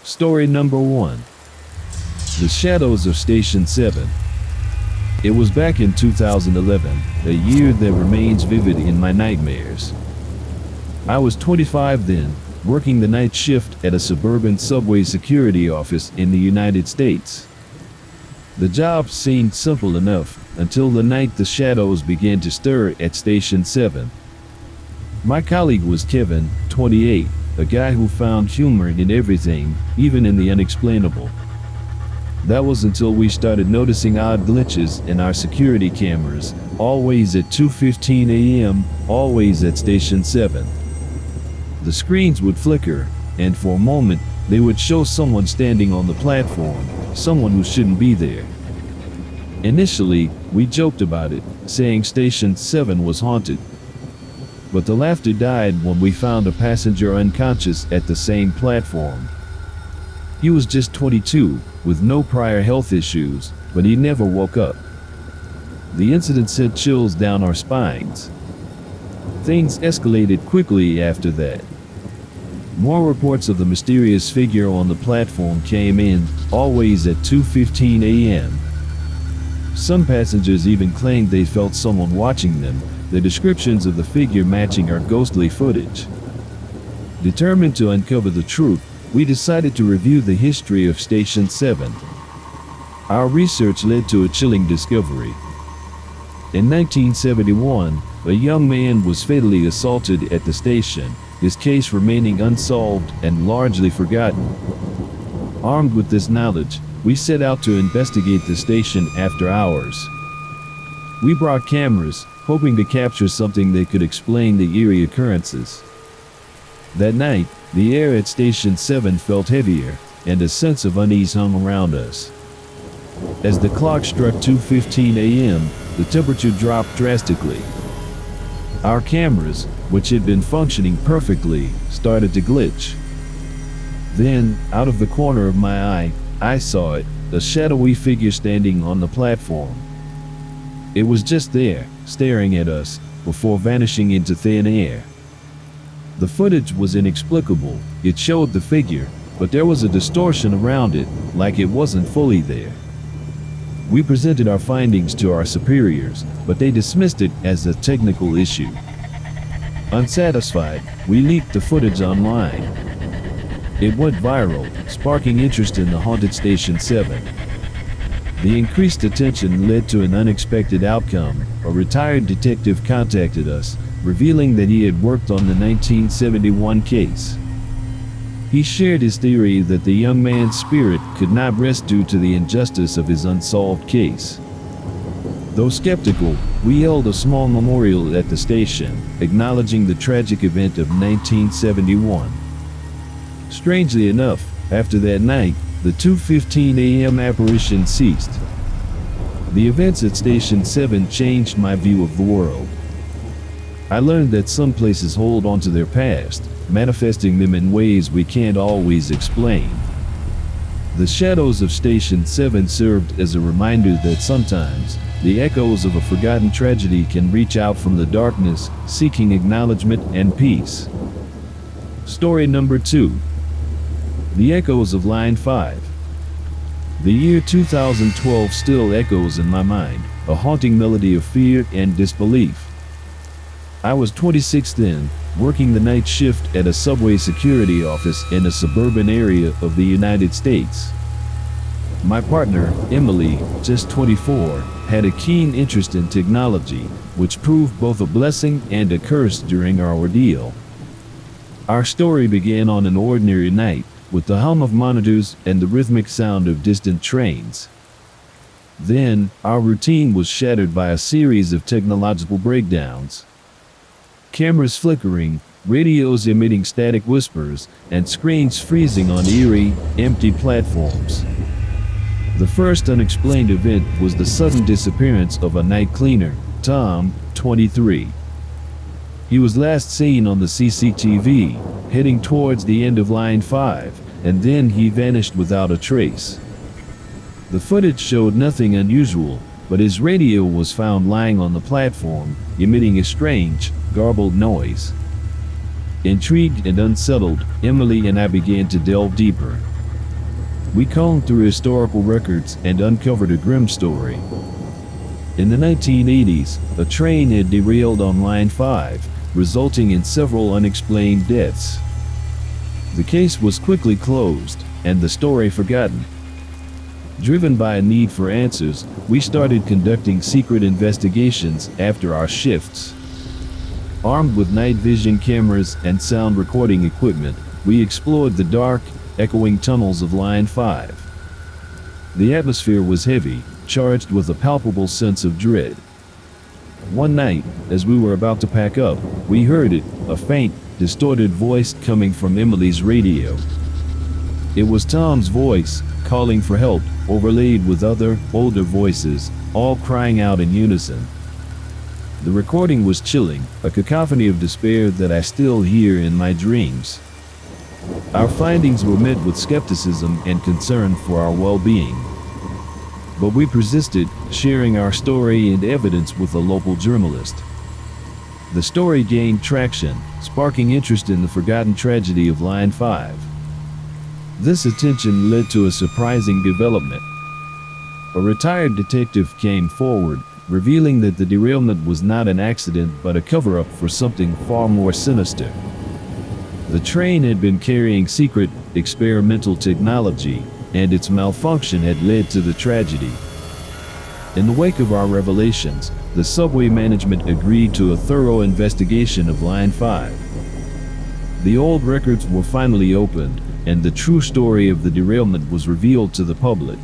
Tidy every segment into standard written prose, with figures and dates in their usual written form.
Story number 1. The Shadows of Station 7. It was back in 2011, a year that remains vivid in my nightmares. I was 25 then, working the night shift at a suburban subway security office in the United States. The job seemed simple enough until the night the shadows began to stir at Station 7. My colleague was Kevin, 28, a guy who found humor in everything, even in the unexplainable. That was until we started noticing odd glitches in our security cameras, always at 2:15 a.m., always at Station 7. The screens would flicker, and for a moment, they would show someone standing on the platform, someone who shouldn't be there. Initially, we joked about it, saying Station 7 was haunted. But the laughter died when we found a passenger unconscious at the same platform. He was just 22, with no prior health issues, but he never woke up. The incident sent chills down our spines. Things escalated quickly after that. More reports of the mysterious figure on the platform came in, always at 2:15 a.m. Some passengers even claimed they felt someone watching them, the descriptions of the figure matching our ghostly footage. Determined to uncover the truth, we decided to review the history of Station 7. Our research led to a chilling discovery. In 1971, a young man was fatally assaulted at the station, his case remaining unsolved and largely forgotten. Armed with this knowledge, we set out to investigate the station after hours. We brought cameras, hoping to capture something that could explain the eerie occurrences. That night, the air at Station 7 felt heavier, and a sense of unease hung around us. As the clock struck 2:15 a.m., the temperature dropped drastically. Our cameras, which had been functioning perfectly, started to glitch. Then, out of the corner of my eye, I saw it, a shadowy figure standing on the platform. It was just there, staring at us, before vanishing into thin air. The footage was inexplicable. It showed the figure, but there was a distortion around it, like it wasn't fully there. We presented our findings to our superiors, but they dismissed it as a technical issue. Unsatisfied, we leaked the footage online. It went viral, sparking interest in the haunted Station 7. The increased attention led to an unexpected outcome. A retired detective contacted us, revealing that he had worked on the 1971 case. He shared his theory that the young man's spirit could not rest due to the injustice of his unsolved case. Though skeptical, we held a small memorial at the station, acknowledging the tragic event of 1971. Strangely enough, after that night, the 2:15 a.m. apparition ceased. The events at Station 7 changed my view of the world. I learned that some places hold on to their past, manifesting them in ways we can't always explain. The shadows of Station 7 served as a reminder that sometimes, the echoes of a forgotten tragedy can reach out from the darkness, seeking acknowledgement and peace. Story number 2. The Echoes of Line 5. The year 2012 still echoes in my mind, a haunting melody of fear and disbelief. I was 26 then, working the night shift at a subway security office in a suburban area of the United States. My partner, Emily, just 24, had a keen interest in technology, which proved both a blessing and a curse during our ordeal. Our story began on an ordinary night, with the hum of monitors and the rhythmic sound of distant trains. Then, our routine was shattered by a series of technological breakdowns. Cameras flickering, radios emitting static whispers, and screens freezing on eerie, empty platforms. The first unexplained event was the sudden disappearance of a night cleaner, Tom, 23. He was last seen on the CCTV, heading towards the end of Line 5, and then he vanished without a trace. The footage showed nothing unusual, but his radio was found lying on the platform, emitting a strange, garbled noise. Intrigued and unsettled, Emily and I began to delve deeper. We combed through historical records and uncovered a grim story. In the 1980s, a train had derailed on Line 5, resulting in several unexplained deaths. The case was quickly closed, and the story forgotten. Driven by a need for answers, we started conducting secret investigations after our shifts. Armed with night vision cameras and sound recording equipment, we explored the dark, echoing tunnels of Line 5. The atmosphere was heavy, charged with a palpable sense of dread. One night, as we were about to pack up, we heard it, a faint, distorted voice coming from Emily's radio. It was Tom's voice, calling for help, overlaid with other, older voices, all crying out in unison. The recording was chilling, a cacophony of despair that I still hear in my dreams. Our findings were met with skepticism and concern for our well-being. But we persisted, sharing our story and evidence with a local journalist. The story gained traction, sparking interest in the forgotten tragedy of Line 5. This attention led to a surprising development. A retired detective came forward, revealing that the derailment was not an accident but a cover-up for something far more sinister. The train had been carrying secret, experimental technology, and its malfunction had led to the tragedy. In the wake of our revelations, the subway management agreed to a thorough investigation of Line 5. The old records were finally opened, and the true story of the derailment was revealed to the public.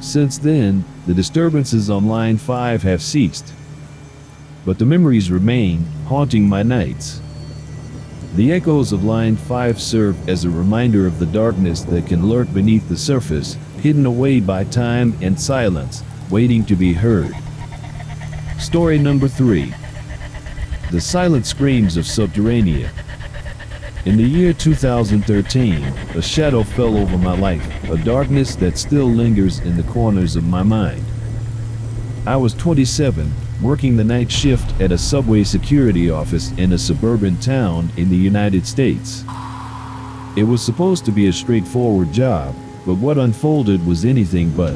Since then, the disturbances on Line 5 have ceased. But the memories remain, haunting my nights. The echoes of Line 5 serve as a reminder of the darkness that can lurk beneath the surface, hidden away by time and silence, waiting to be heard. Story number 3. The Silent Screams of Subterranea. In the year 2013, a shadow fell over my life, a darkness that still lingers in the corners of my mind. I was 27, working the night shift at a subway security office in a suburban town in the United States. It was supposed to be a straightforward job, but what unfolded was anything but.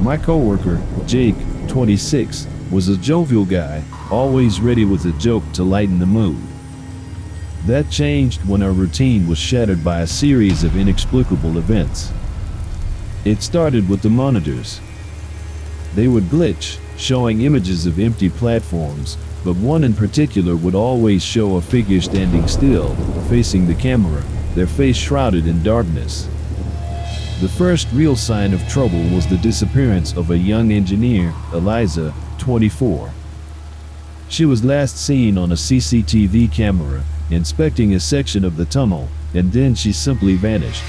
My coworker, Jake, 26, was a jovial guy, always ready with a joke to lighten the mood. That changed when our routine was shattered by a series of inexplicable events. It started with the monitors. They would glitch, showing images of empty platforms, but one in particular would always show a figure standing still, facing the camera, their face shrouded in darkness. The first real sign of trouble was the disappearance of a young engineer, Eliza, 24. She was last seen on a CCTV camera, inspecting a section of the tunnel, and then she simply vanished.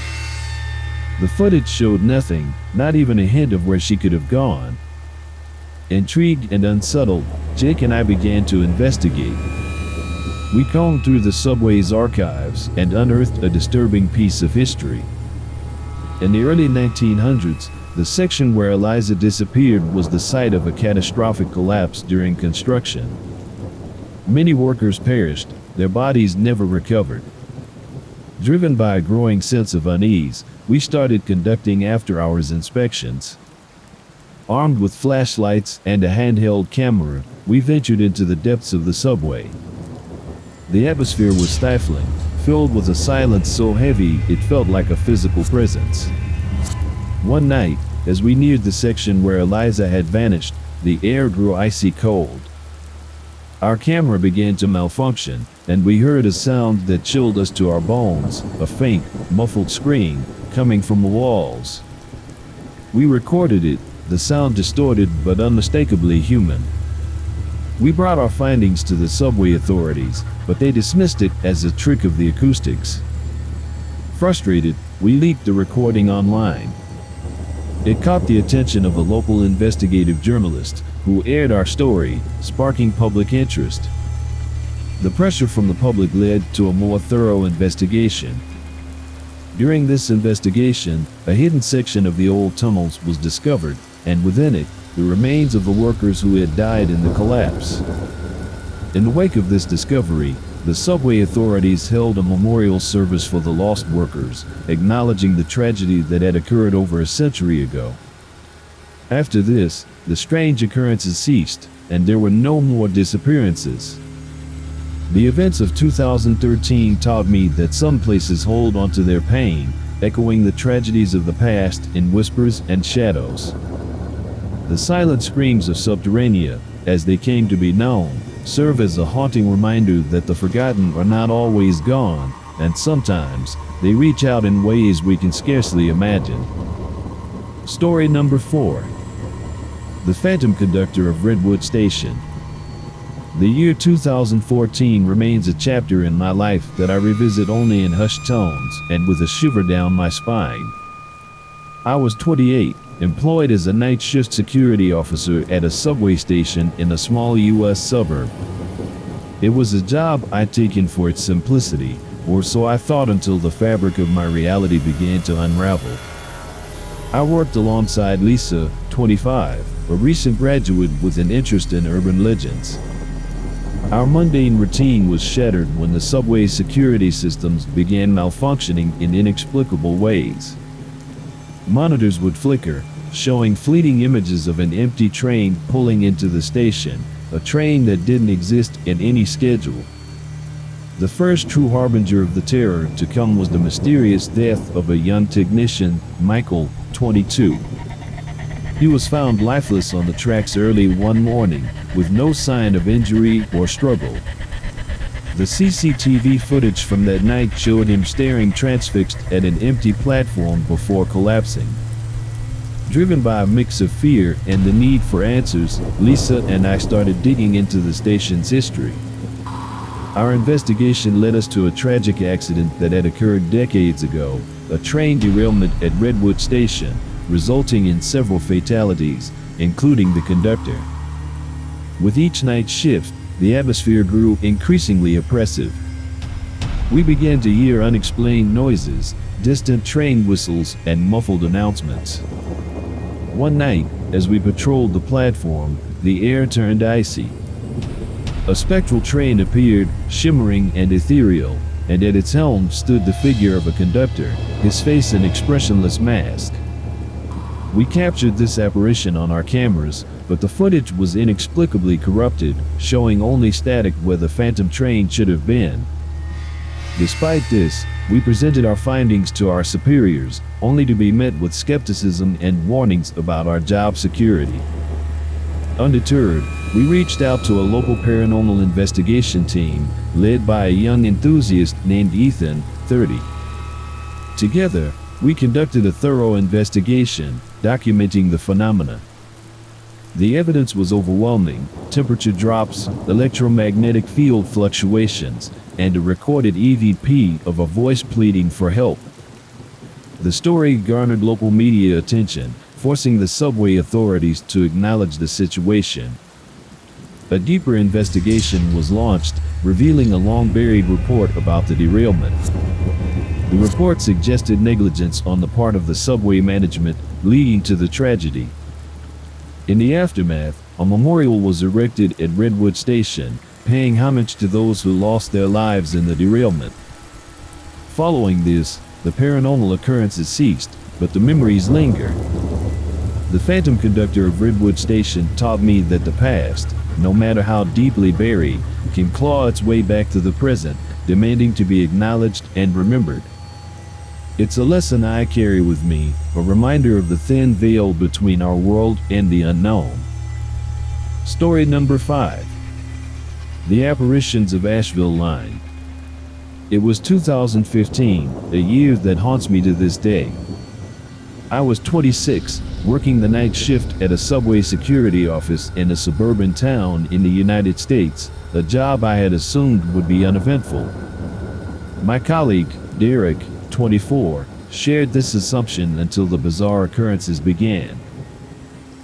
The footage showed nothing, not even a hint of where she could have gone. Intrigued and unsettled, Jake and I began to investigate. We combed through the subway's archives and unearthed a disturbing piece of history. In the early 1900s, the section where Eliza disappeared was the site of a catastrophic collapse during construction. Many workers perished, their bodies never recovered. Driven by a growing sense of unease, we started conducting after-hours inspections. Armed with flashlights and a handheld camera, we ventured into the depths of the subway. The atmosphere was stifling, filled with a silence so heavy it felt like a physical presence. One night, as we neared the section where Eliza had vanished, the air grew icy cold. Our camera began to malfunction, and we heard a sound that chilled us to our bones, a faint, muffled scream coming from the walls. We recorded it, the sound distorted but unmistakably human. We brought our findings to the subway authorities, but they dismissed it as a trick of the acoustics. Frustrated, we leaked the recording online. It caught the attention of a local investigative journalist, who aired our story, sparking public interest. The pressure from the public led to a more thorough investigation. During this investigation, a hidden section of the old tunnels was discovered, and within it, the remains of the workers who had died in the collapse. In the wake of this discovery, the subway authorities held a memorial service for the lost workers, acknowledging the tragedy that had occurred over a century ago. After this, the strange occurrences ceased, and there were no more disappearances. The events of 2013 taught me that some places hold onto their pain, echoing the tragedies of the past in whispers and shadows. The silent screams of Subterranea, as they came to be known, serve as a haunting reminder that the forgotten are not always gone, and sometimes they reach out in ways we can scarcely imagine. Story number 4. The Phantom Conductor of Redwood Station. The year 2014 remains a chapter in my life that I revisit only in hushed tones and with a shiver down my spine. I was 28, employed as a night shift security officer at a subway station in a small U.S. suburb. It was a job I'd taken for its simplicity, or so I thought until the fabric of my reality began to unravel. I worked alongside Lisa, 25, a recent graduate with an interest in urban legends. Our mundane routine was shattered when the subway's security systems began malfunctioning in inexplicable ways. Monitors would flicker, showing fleeting images of an empty train pulling into the station, a train that didn't exist in any schedule. The first true harbinger of the terror to come was the mysterious death of a young technician, Michael, 22. He was found lifeless on the tracks early one morning, with no sign of injury or struggle. The CCTV footage from that night showed him staring transfixed at an empty platform before collapsing. Driven by a mix of fear and the need for answers, Lisa and I started digging into the station's history. Our investigation led us to a tragic accident that had occurred decades ago, a train derailment at Redwood Station, resulting in several fatalities, including the conductor. With each night shift, the atmosphere grew increasingly oppressive. We began to hear unexplained noises, distant train whistles, and muffled announcements. One night, as we patrolled the platform, the air turned icy. A spectral train appeared, shimmering and ethereal, and at its helm stood the figure of a conductor, his face an expressionless mask. We captured this apparition on our cameras, but the footage was inexplicably corrupted, showing only static where the phantom train should have been. Despite this, we presented our findings to our superiors, only to be met with skepticism and warnings about our job security. Undeterred, we reached out to a local paranormal investigation team, led by a young enthusiast named Ethan, 30. Together, we conducted a thorough investigation, documenting the phenomena. The evidence was overwhelming: temperature drops, electromagnetic field fluctuations, and a recorded EVP of a voice pleading for help. The story garnered local media attention, forcing the subway authorities to acknowledge the situation. A deeper investigation was launched, revealing a long-buried report about the derailment. The report suggested negligence on the part of the subway management, leading to the tragedy. In the aftermath, a memorial was erected at Redwood Station, paying homage to those who lost their lives in the derailment. Following this, the paranormal occurrences ceased, but the memories linger. The Phantom Conductor of Redwood Station taught me that the past, no matter how deeply buried, can claw its way back to the present, demanding to be acknowledged and remembered. It's a lesson I carry with me, a reminder of the thin veil between our world and the unknown. Story number 5. The Apparitions of Asheville Line. It was 2015, a year that haunts me to this day. I was 26, working the night shift at a subway security office in a suburban town in the United States, a job I had assumed would be uneventful. My colleague, Derek, 24, shared this assumption until the bizarre occurrences began.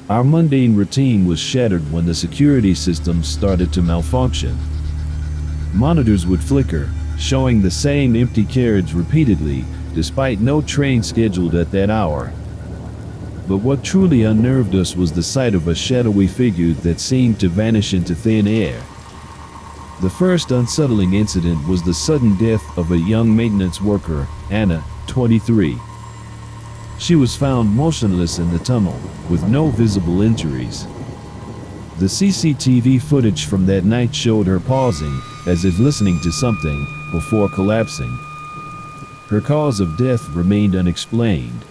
Our mundane routine was shattered when the security systems started to malfunction. Monitors would flicker, showing the same empty carriage repeatedly, despite no train scheduled at that hour. But what truly unnerved us was the sight of a shadowy figure that seemed to vanish into thin air. The first unsettling incident was the sudden death of a young maintenance worker, Anna, 23. She was found motionless in the tunnel, with no visible injuries. The CCTV footage from that night showed her pausing, as if listening to something, before collapsing. Her cause of death remained unexplained.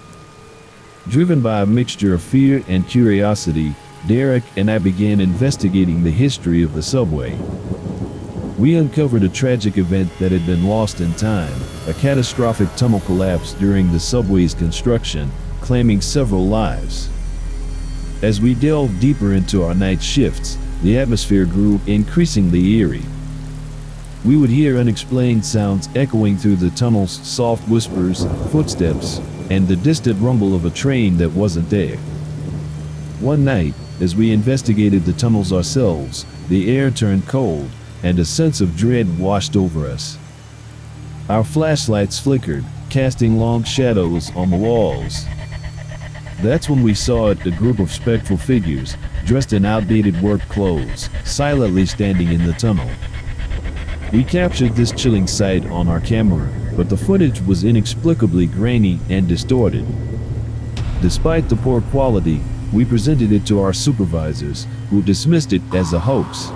Driven by a mixture of fear and curiosity, Derek and I began investigating the history of the subway. We uncovered a tragic event that had been lost in time, a catastrophic tunnel collapse during the subway's construction, claiming several lives. As we delved deeper into our night shifts, the atmosphere grew increasingly eerie. We would hear unexplained sounds echoing through the tunnel's soft whispers, footsteps, and the distant rumble of a train that wasn't there. One night, as we investigated the tunnels ourselves, the air turned cold, and a sense of dread washed over us. Our flashlights flickered, casting long shadows on the walls. That's when we saw it, a group of spectral figures, dressed in outdated work clothes, silently standing in the tunnel. We captured this chilling sight on our camera, but the footage was inexplicably grainy and distorted. Despite the poor quality, we presented it to our supervisors, who dismissed it as a hoax.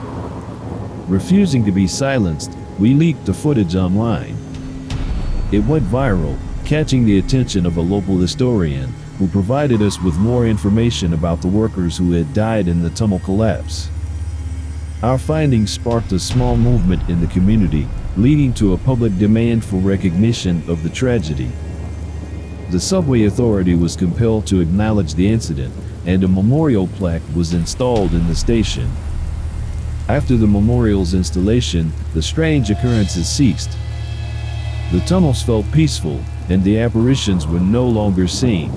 Refusing to be silenced, we leaked the footage online. It went viral, catching the attention of a local historian, who provided us with more information about the workers who had died in the tunnel collapse. Our findings sparked a small movement in the community, leading to a public demand for recognition of the tragedy. The subway authority was compelled to acknowledge the incident, and a memorial plaque was installed in the station. After the memorial's installation, the strange occurrences ceased. The tunnels felt peaceful, and the apparitions were no longer seen.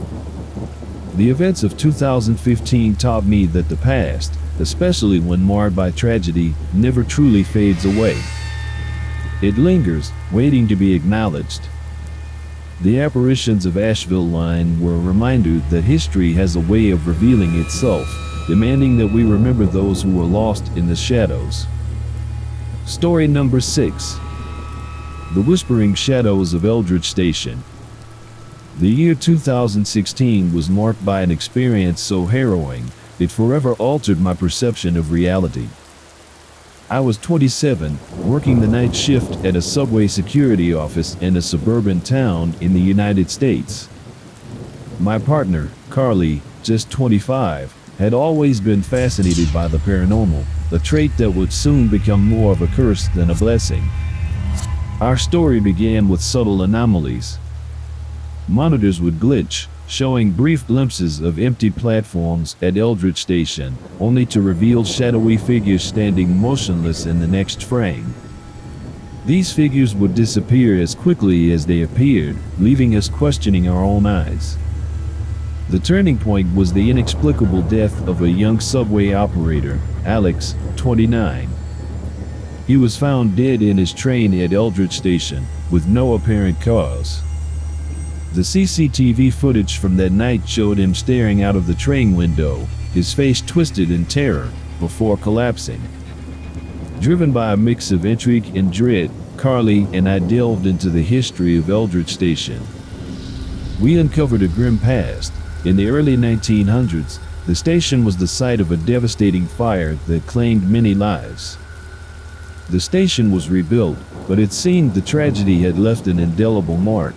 The events of 2015 taught me that the past, especially when marred by tragedy, never truly fades away. It lingers, waiting to be acknowledged. The apparitions of Asheville Line were a reminder that history has a way of revealing itself, demanding that we remember those who were lost in the shadows. Story number 6. The Whispering Shadows of Eldridge Station. The year 2016 was marked by an experience so harrowing, it forever altered my perception of reality. I was 27, working the night shift at a subway security office in a suburban town in the United States. My partner, Carly, just 25, had always been fascinated by the paranormal, a trait that would soon become more of a curse than a blessing. Our story began with subtle anomalies. Monitors would glitch, showing brief glimpses of empty platforms at Eldridge Station, only to reveal shadowy figures standing motionless in the next frame. These figures would disappear as quickly as they appeared, leaving us questioning our own eyes. The turning point was the inexplicable death of a young subway operator, Alex, 29. He was found dead in his train at Eldridge Station, with no apparent cause. The CCTV footage from that night showed him staring out of the train window, his face twisted in terror, before collapsing. Driven by a mix of intrigue and dread, Carly and I delved into the history of Eldridge Station. We uncovered a grim past. In the early 1900s, the station was the site of a devastating fire that claimed many lives. The station was rebuilt, but it seemed the tragedy had left an indelible mark.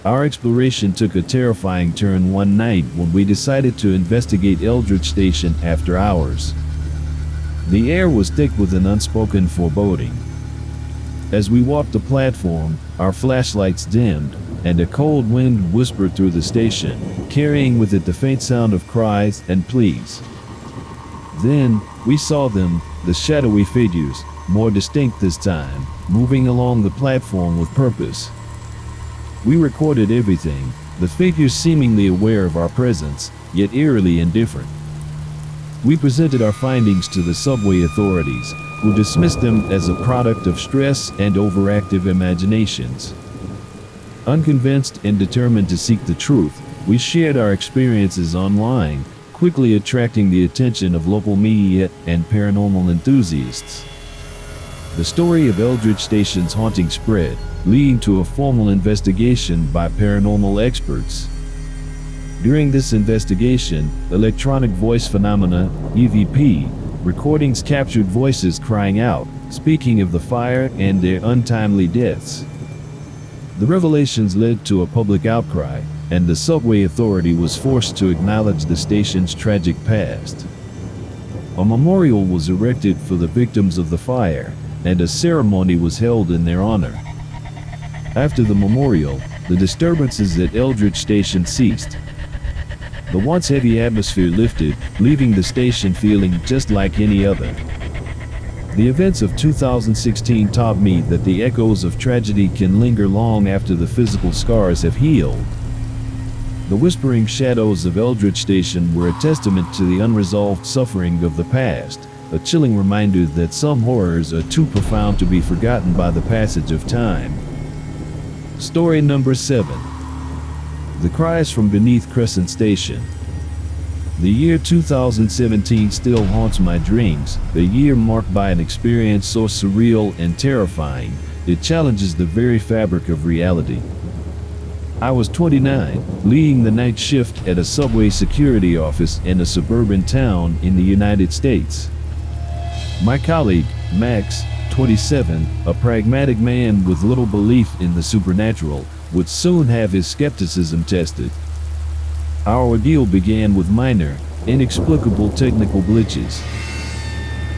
Our exploration took a terrifying turn one night when we decided to investigate Eldridge Station after hours. The air was thick with an unspoken foreboding. As we walked the platform, our flashlights dimmed, and a cold wind whispered through the station, carrying with it the faint sound of cries and pleas. Then, we saw them, the shadowy figures, more distinct this time, moving along the platform with purpose. We recorded everything, the figures seemingly aware of our presence, yet eerily indifferent. We presented our findings to the subway authorities, who dismissed them as a product of stress and overactive imaginations. Unconvinced and determined to seek the truth, we shared our experiences online, quickly attracting the attention of local media and paranormal enthusiasts. The story of Eldridge Station's haunting spread, leading to a formal investigation by paranormal experts. During this investigation, electronic voice phenomena, EVP, recordings captured voices crying out, speaking of the fire and their untimely deaths. The revelations led to a public outcry, and the subway authority was forced to acknowledge the station's tragic past. A memorial was erected for the victims of the fire, and a ceremony was held in their honor. After the memorial, the disturbances at Eldridge Station ceased. The once heavy atmosphere lifted, leaving the station feeling just like any other. The events of 2016 taught me that the echoes of tragedy can linger long after the physical scars have healed. The whispering shadows of Eldridge Station were a testament to the unresolved suffering of the past, a chilling reminder that some horrors are too profound to be forgotten by the passage of time. Story number 7. The Cries from Beneath Crescent Station. The year 2017 still haunts my dreams, a year marked by an experience so surreal and terrifying, it challenges the very fabric of reality. I was 29, leading the night shift at a subway security office in a suburban town in the United States. My colleague, Max, 27, a pragmatic man with little belief in the supernatural, would soon have his skepticism tested. Our ordeal began with minor, inexplicable technical glitches.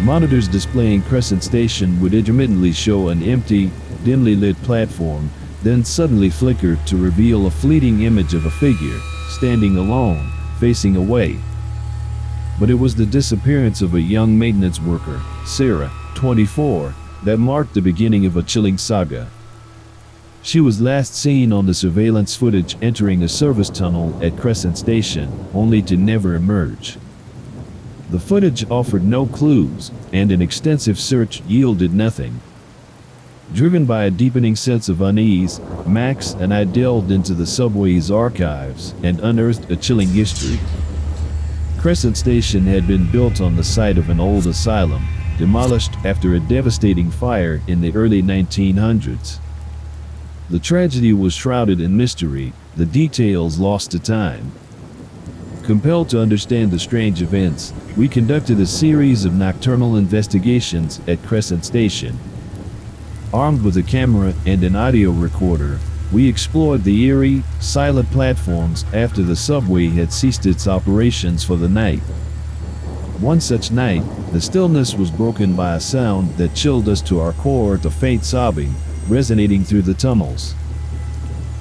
Monitors displaying Crescent Station would intermittently show an empty, dimly lit platform, then suddenly flicker to reveal a fleeting image of a figure, standing alone, facing away. But it was the disappearance of a young maintenance worker, Sarah, 24, that marked the beginning of a chilling saga. She was last seen on the surveillance footage entering a service tunnel at Crescent Station, only to never emerge. The footage offered no clues, and an extensive search yielded nothing. Driven by a deepening sense of unease, Max and I delved into the subway's archives and unearthed a chilling history. Crescent Station had been built on the site of an old asylum, demolished after a devastating fire in the early 1900s. The tragedy was shrouded in mystery, the details lost to time. Compelled to understand the strange events, we conducted a series of nocturnal investigations at Crescent Station. Armed with a camera and an audio recorder, we explored the eerie, silent platforms after the subway had ceased its operations for the night. One such night, the stillness was broken by a sound that chilled us to our core, the faint sobbing resonating through the tunnels.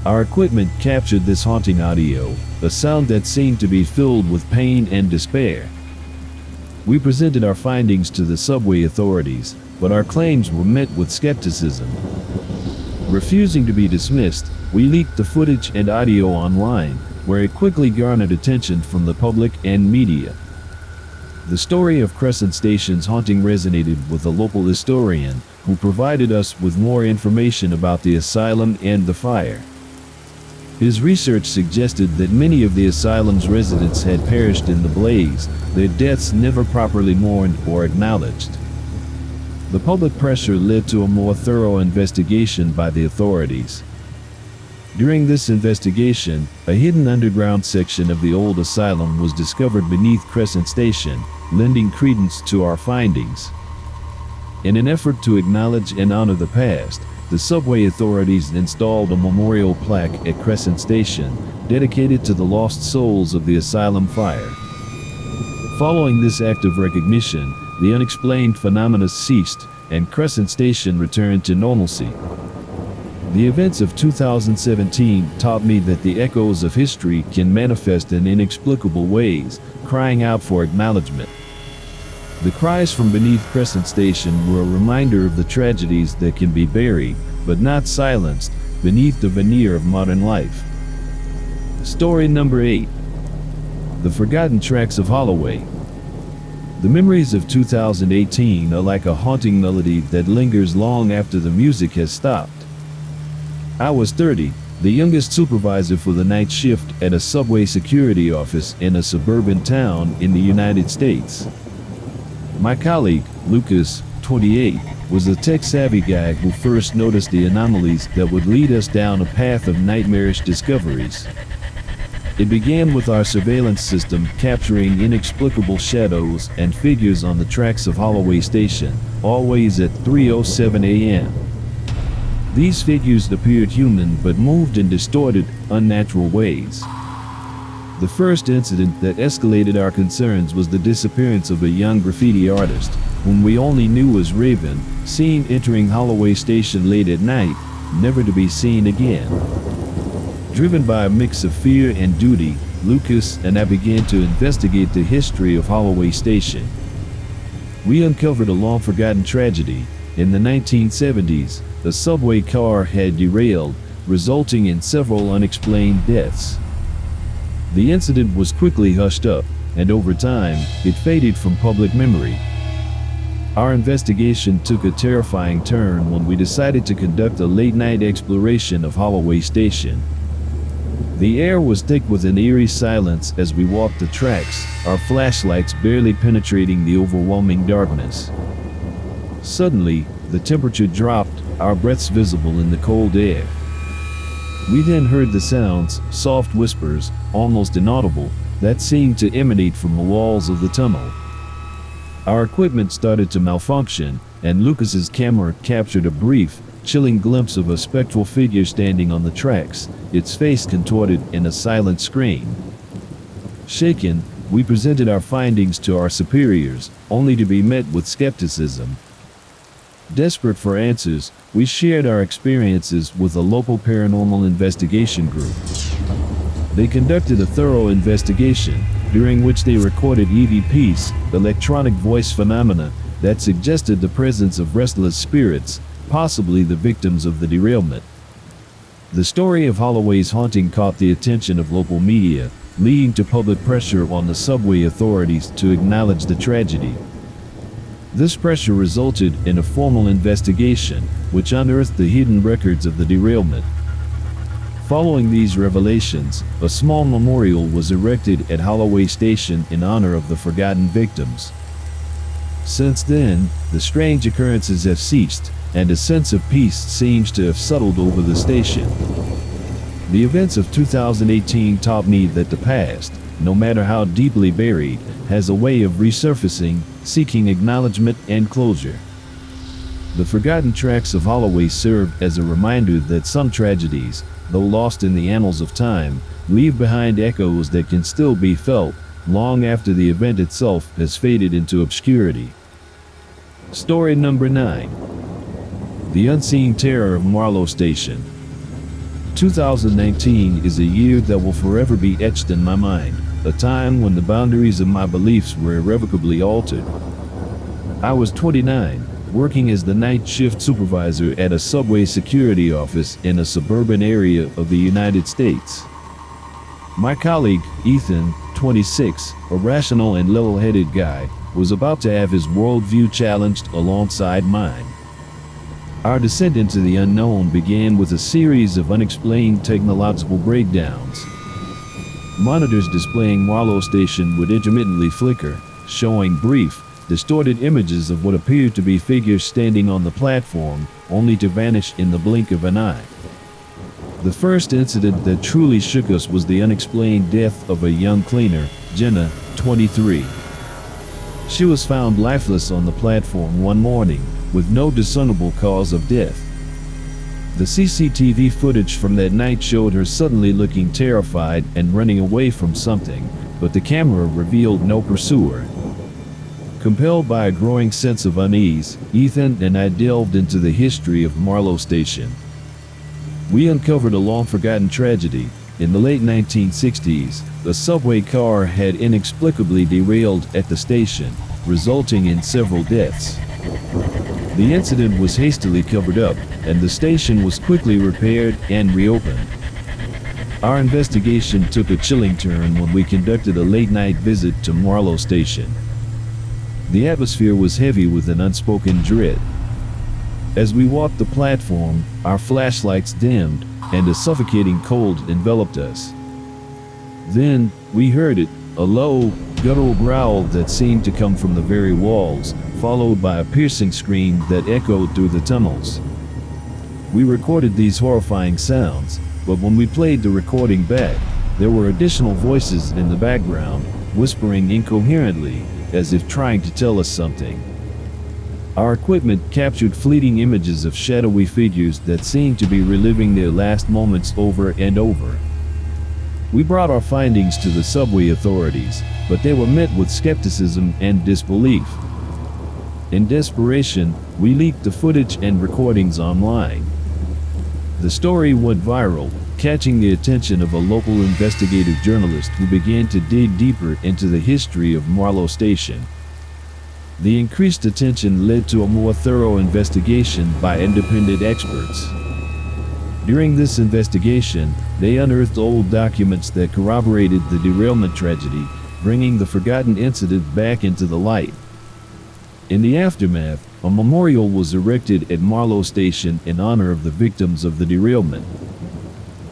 Our equipment captured this haunting audio, a sound that seemed to be filled with pain and despair. We presented our findings to the subway authorities, but our claims were met with skepticism. Refusing to be dismissed, we leaked the footage and audio online, where it quickly garnered attention from the public and media. The story of Crescent Station's haunting resonated with a local historian, who provided us with more information about the asylum and the fire. His research suggested that many of the asylum's residents had perished in the blaze, their deaths never properly mourned or acknowledged. The public pressure led to a more thorough investigation by the authorities. During this investigation, a hidden underground section of the old asylum was discovered beneath Crescent Station, lending credence to our findings. In an effort to acknowledge and honor the past, the subway authorities installed a memorial plaque at Crescent Station, dedicated to the lost souls of the asylum fire. Following this act of recognition, the unexplained phenomena ceased, and Crescent Station returned to normalcy. The events of 2017 taught me that the echoes of history can manifest in inexplicable ways, crying out for acknowledgement. The cries from beneath Crescent Station were a reminder of the tragedies that can be buried, but not silenced, beneath the veneer of modern life. Story number 8. The Forgotten Tracks of Holloway. The memories of 2018 are like a haunting melody that lingers long after the music has stopped. I was 30, the youngest supervisor for the night shift at a subway security office in a suburban town in the United States. My colleague, Lucas, 28, was a tech-savvy guy who first noticed the anomalies that would lead us down a path of nightmarish discoveries. It began with our surveillance system capturing inexplicable shadows and figures on the tracks of Holloway Station, always at 3:07 a.m. These figures appeared human but moved in distorted, unnatural ways. The first incident that escalated our concerns was the disappearance of a young graffiti artist, whom we only knew as Raven, seen entering Holloway Station late at night, never to be seen again. Driven by a mix of fear and duty, Lucas and I began to investigate the history of Holloway Station. We uncovered a long-forgotten tragedy. In the 1970s, a subway car had derailed, resulting in several unexplained deaths. The incident was quickly hushed up, and over time, it faded from public memory. Our investigation took a terrifying turn when we decided to conduct a late-night exploration of Holloway Station. The air was thick with an eerie silence as we walked the tracks, our flashlights barely penetrating the overwhelming darkness. Suddenly, the temperature dropped, our breaths visible in the cold air. We then heard the sounds, soft whispers, almost inaudible, that seemed to emanate from the walls of the tunnel. Our equipment started to malfunction, and Lucas's camera captured a brief, chilling glimpse of a spectral figure standing on the tracks, its face contorted in a silent scream. Shaken, we presented our findings to our superiors, only to be met with skepticism. Desperate for answers, we shared our experiences with a local paranormal investigation group. They conducted a thorough investigation, during which they recorded EVPs, electronic voice phenomena, that suggested the presence of restless spirits, possibly the victims of the derailment. The story of Holloway's haunting caught the attention of local media, leading to public pressure on the subway authorities to acknowledge the tragedy. This pressure resulted in a formal investigation, which unearthed the hidden records of the derailment. Following these revelations, a small memorial was erected at Holloway Station in honor of the forgotten victims. Since then, the strange occurrences have ceased, and a sense of peace seems to have settled over the station. The events of 2018 taught me that the past, no matter how deeply buried, has a way of resurfacing, seeking acknowledgement and closure. The forgotten tracks of Holloway serve as a reminder that some tragedies, though lost in the annals of time, leave behind echoes that can still be felt long after the event itself has faded into obscurity. Story number 9. The Unseen Terror of Marlow Station. 2019 is a year that will forever be etched in my mind, a time when the boundaries of my beliefs were irrevocably altered. I was 29, working as the night shift supervisor at a subway security office in a suburban area of the United States. My colleague, Ethan, 26, a rational and level-headed guy, was about to have his worldview challenged alongside mine. Our descent into the unknown began with a series of unexplained technological breakdowns. Monitors displaying Marlow Station would intermittently flicker, showing brief, distorted images of what appeared to be figures standing on the platform, only to vanish in the blink of an eye. The first incident that truly shook us was the unexplained death of a young cleaner, Jenna, 23. She was found lifeless on the platform one morning, with no discernible cause of death. The CCTV footage from that night showed her suddenly looking terrified and running away from something, but the camera revealed no pursuer. Compelled by a growing sense of unease, Ethan and I delved into the history of Marlow Station. We uncovered a long-forgotten tragedy. In the late 1960s, a subway car had inexplicably derailed at the station, resulting in several deaths. The incident was hastily covered up, and the station was quickly repaired and reopened. Our investigation took a chilling turn when we conducted a late-night visit to Marlow Station. The atmosphere was heavy with an unspoken dread. As we walked the platform, our flashlights dimmed, and a suffocating cold enveloped us. Then, we heard it, a low, guttural growl that seemed to come from the very walls, followed by a piercing scream that echoed through the tunnels. We recorded these horrifying sounds, but when we played the recording back, there were additional voices in the background, whispering incoherently, as if trying to tell us something. Our equipment captured fleeting images of shadowy figures that seemed to be reliving their last moments over and over. We brought our findings to the subway authorities, but they were met with skepticism and disbelief. In desperation, we leaked the footage and recordings online. The story went viral, catching the attention of a local investigative journalist who began to dig deeper into the history of Marlow Station. The increased attention led to a more thorough investigation by independent experts. During this investigation, they unearthed old documents that corroborated the derailment tragedy, bringing the forgotten incident back into the light. In the aftermath, a memorial was erected at Marlow Station in honor of the victims of the derailment.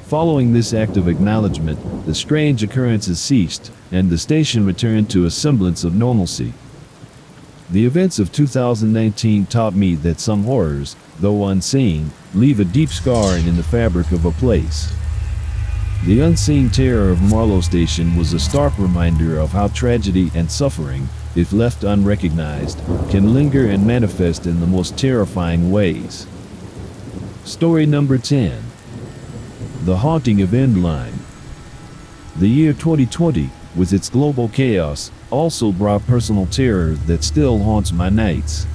Following this act of acknowledgement, the strange occurrences ceased, and the station returned to a semblance of normalcy. The events of 2019 taught me that some horrors, though unseen, leave a deep scarring in the fabric of a place. The unseen terror of Marlow Station was a stark reminder of how tragedy and suffering, if left unrecognized, can linger and manifest in the most terrifying ways. Story number 10. The Haunting of Endline. The year 2020, with its global chaos, also brought personal terror that still haunts my nights.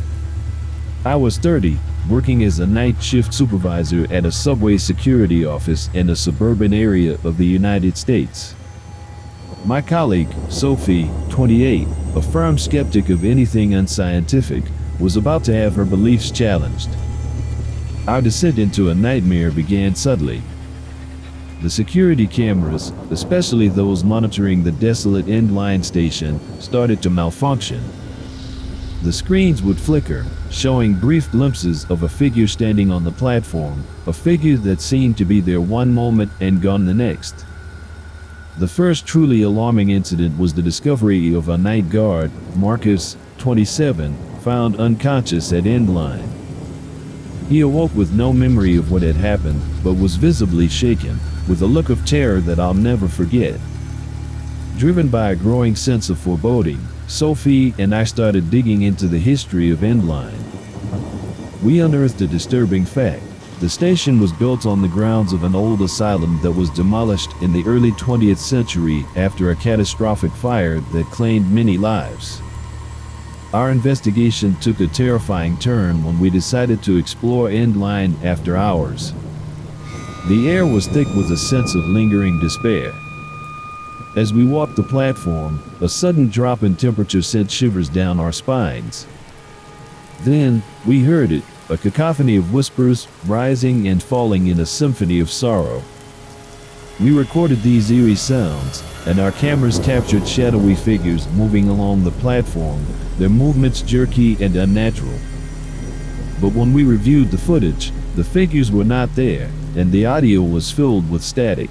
I was 30, working as a night shift supervisor at a subway security office in a suburban area of the United States. My colleague, Sophie, 28, a firm skeptic of anything unscientific, was about to have her beliefs challenged. Our descent into a nightmare began suddenly. The security cameras, especially those monitoring the desolate Endline station, started to malfunction. The screens would flicker, showing brief glimpses of a figure standing on the platform, a figure that seemed to be there one moment and gone the next. The first truly alarming incident was the discovery of a night guard, Marcus, 27, found unconscious at Endline. He awoke with no memory of what had happened, but was visibly shaken, with a look of terror that I'll never forget. Driven by a growing sense of foreboding, Sophie and I started digging into the history of Endline. We unearthed a disturbing fact. The station was built on the grounds of an old asylum that was demolished in the early 20th century after a catastrophic fire that claimed many lives. Our investigation took a terrifying turn when we decided to explore Endline after hours. The air was thick with a sense of lingering despair. As we walked the platform, a sudden drop in temperature sent shivers down our spines. Then, we heard it, a cacophony of whispers, rising and falling in a symphony of sorrow. We recorded these eerie sounds, and our cameras captured shadowy figures moving along the platform, their movements jerky and unnatural. But when we reviewed the footage, the figures were not there, and the audio was filled with static.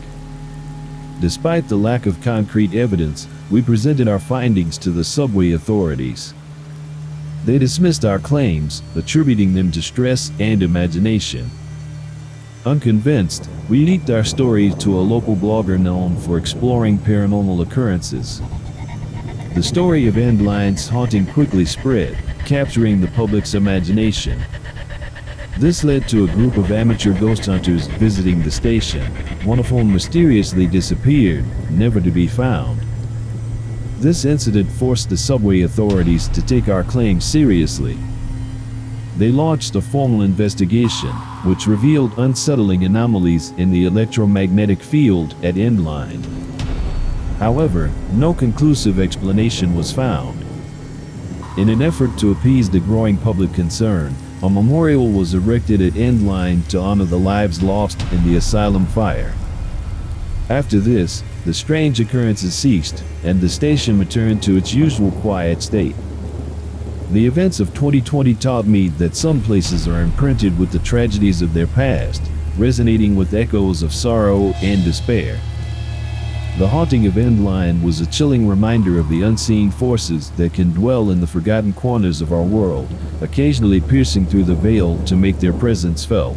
Despite the lack of concrete evidence, we presented our findings to the subway authorities. They dismissed our claims, attributing them to stress and imagination. Unconvinced, we leaked our story to a local blogger known for exploring paranormal occurrences. The story of Endline's haunting quickly spread, capturing the public's imagination. This led to a group of amateur ghost hunters visiting the station, one of whom mysteriously disappeared, never to be found. This incident forced the subway authorities to take our claims seriously. They launched a formal investigation, which revealed unsettling anomalies in the electromagnetic field at Endline. However, no conclusive explanation was found. In an effort to appease the growing public concern, a memorial was erected at Endline to honor the lives lost in the asylum fire. After this, the strange occurrences ceased, and the station returned to its usual quiet state. The events of 2020 taught me that some places are imprinted with the tragedies of their past, resonating with echoes of sorrow and despair. The haunting of Endline was a chilling reminder of the unseen forces that can dwell in the forgotten corners of our world, occasionally piercing through the veil to make their presence felt.